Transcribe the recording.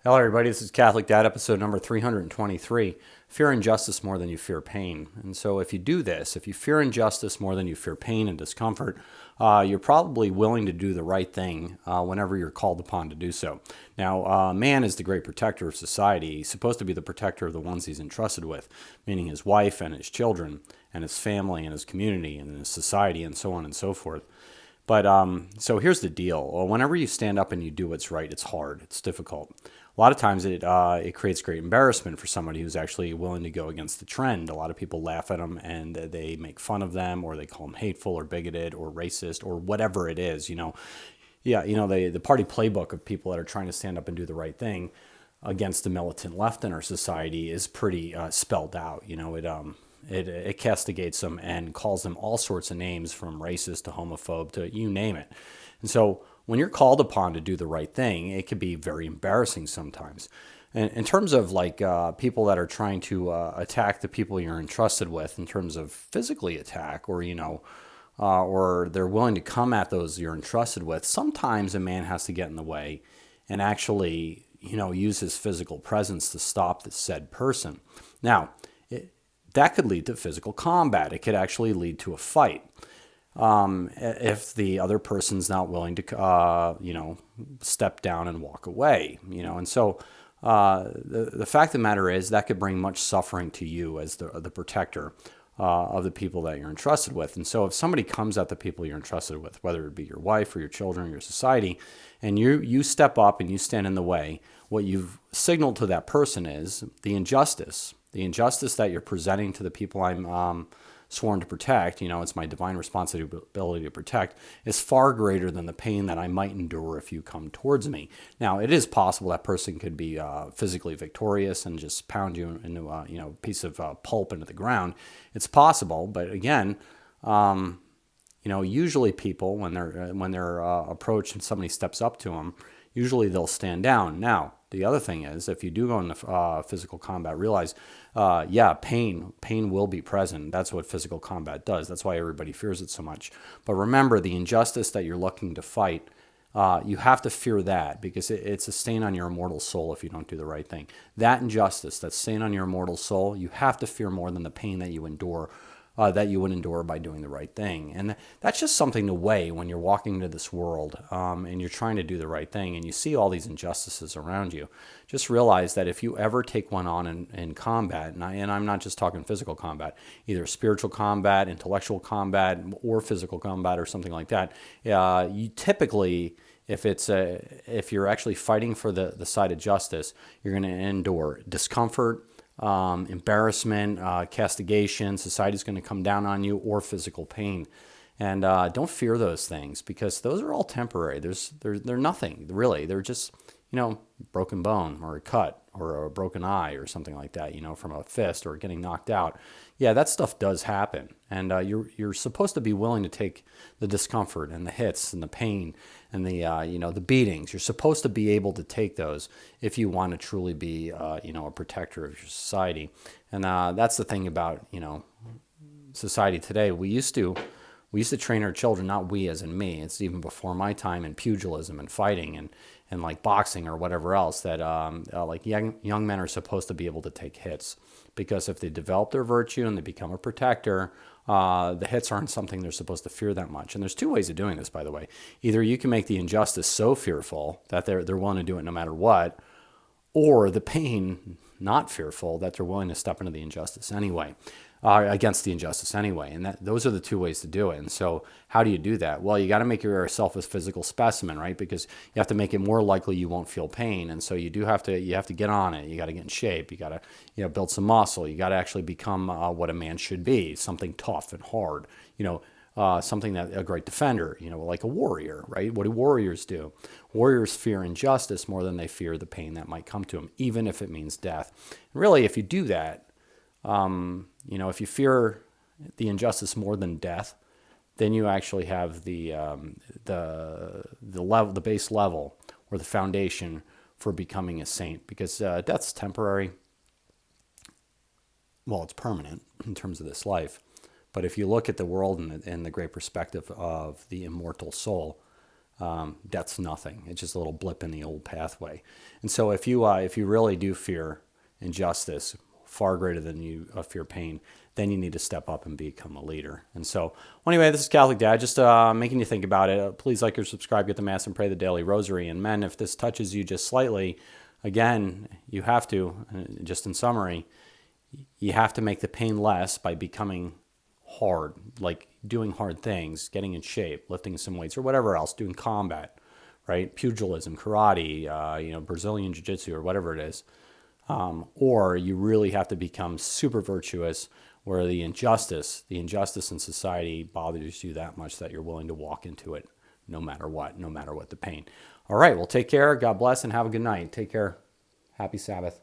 Hello, everybody. This is Catholic Dad, episode number 323. Fear injustice more than you fear pain. And so, if you do this, if you fear injustice more than you fear pain and discomfort, you're probably willing to do the right thing whenever you're called upon to do so. Now, man is the great protector of society. He's supposed to be the protector of the ones he's entrusted with, meaning his wife and his children, and his family and his community and his society, and so on and so forth. But so here's the deal. Whenever you stand up and you do what's right, it's hard. It's difficult. A lot of times it creates great embarrassment for somebody who's actually willing to go against the trend. A lot of people laugh at them and they make fun of them, or they call them hateful or bigoted or racist or whatever it is. Yeah, the party playbook of people that are trying to stand up and do the right thing against the militant left in our society is pretty spelled out. It castigates them and calls them all sorts of names, from racist to homophobe to you name it. And so when you're called upon to do the right thing, it can be very embarrassing sometimes. And in terms of people that are trying to attack the people you're entrusted with, in terms of physically attack, or they're willing to come at those you're entrusted with, sometimes a man has to get in the way and actually use his physical presence to stop the said person. Now, that could lead to physical combat. It could actually lead to a fight if the other person's not willing to, step down and walk away. And so the fact of the matter is that could bring much suffering to you as the protector of the people that you're entrusted with. And so if somebody comes at the people you're entrusted with, whether it be your wife or your children or your society, and you step up and you stand in the way, what you've signaled to that person is the injustice that you're presenting to the people I'm sworn to protect. It's my divine responsibility to protect, is far greater than the pain that I might endure if you come towards me. Now, it is possible that person could be physically victorious and just pound you into a piece of pulp into the ground. It's possible, but again, usually people, when they're approached and somebody steps up to them, usually they'll stand down. Now, the other thing is, if you do go into physical combat, realize, pain will be present. That's what physical combat does. That's why everybody fears it so much. But remember, the injustice that you're looking to fight, you have to fear that, because it's a stain on your immortal soul if you don't do the right thing. That injustice, that stain on your immortal soul, you have to fear more than the pain that you endure, that you would endure by doing the right thing. And that's just something to weigh when you're walking into this world and you're trying to do the right thing and you see all these injustices around you. Just realize that if you ever take one on in combat, and I'm not just talking physical combat, either spiritual combat, intellectual combat, or physical combat or something like that, you typically, if you're actually fighting for the side of justice, you're going to endure discomfort, embarrassment, castigation. Society's going to come down on you, or physical pain. And don't fear those things, because those are all temporary. They're nothing really. They're just broken bone or a cut or a broken eye or something like that. From a fist or getting knocked out. Yeah, that stuff does happen, and you're supposed to be willing to take the discomfort and the hits and the pain and the beatings. You're supposed to be able to take those if you want to truly be a protector of your society. And that's the thing about society today. We used to train our children, not we as in me, it's even before my time, in pugilism and fighting and like boxing or whatever else, that like young men are supposed to be able to take hits, because if they develop their virtue and they become a protector, the hits aren't something they're supposed to fear that much. And there's two ways of doing this, by the way. Either you can make the injustice so fearful that they're willing to do it no matter what, or the pain not fearful that they're willing to step into the injustice anyway, against the injustice anyway. And those are the two ways to do it. And so how do you do that? Well, you got to make yourself a physical specimen, right? Because you have to make it more likely you won't feel pain. And so you have to get on it. You got to get in shape. You got to build some muscle. You got to actually become what a man should be, something tough and hard, something that a great defender, like a warrior, right? What do warriors do? Warriors fear injustice more than they fear the pain that might come to them, even if it means death. And really, if you do that, if you fear the injustice more than death, then you actually have the level, the base level, or the foundation for becoming a saint. Because death's temporary. Well, it's permanent in terms of this life. But if you look at the world in the great perspective of the immortal soul, that's nothing. It's just a little blip in the old pathway. And so if you really do fear injustice far greater than you fear pain, then you need to step up and become a leader. And so, well, anyway, this is Catholic Dad, just making you think about it. Please like or subscribe, get the Mass, and pray the daily rosary. And men, if this touches you just slightly, again, you have to, just in summary, you have to make the pain less by becoming hard, like doing hard things, getting in shape, lifting some weights, or whatever else, doing combat, right? Pugilism, karate, Brazilian jiu-jitsu, or whatever it is. Or you really have to become super virtuous, where the injustice in society bothers you that much that you're willing to walk into it no matter what the pain. All right, well, take care. God bless and have a good night. Take care. Happy Sabbath.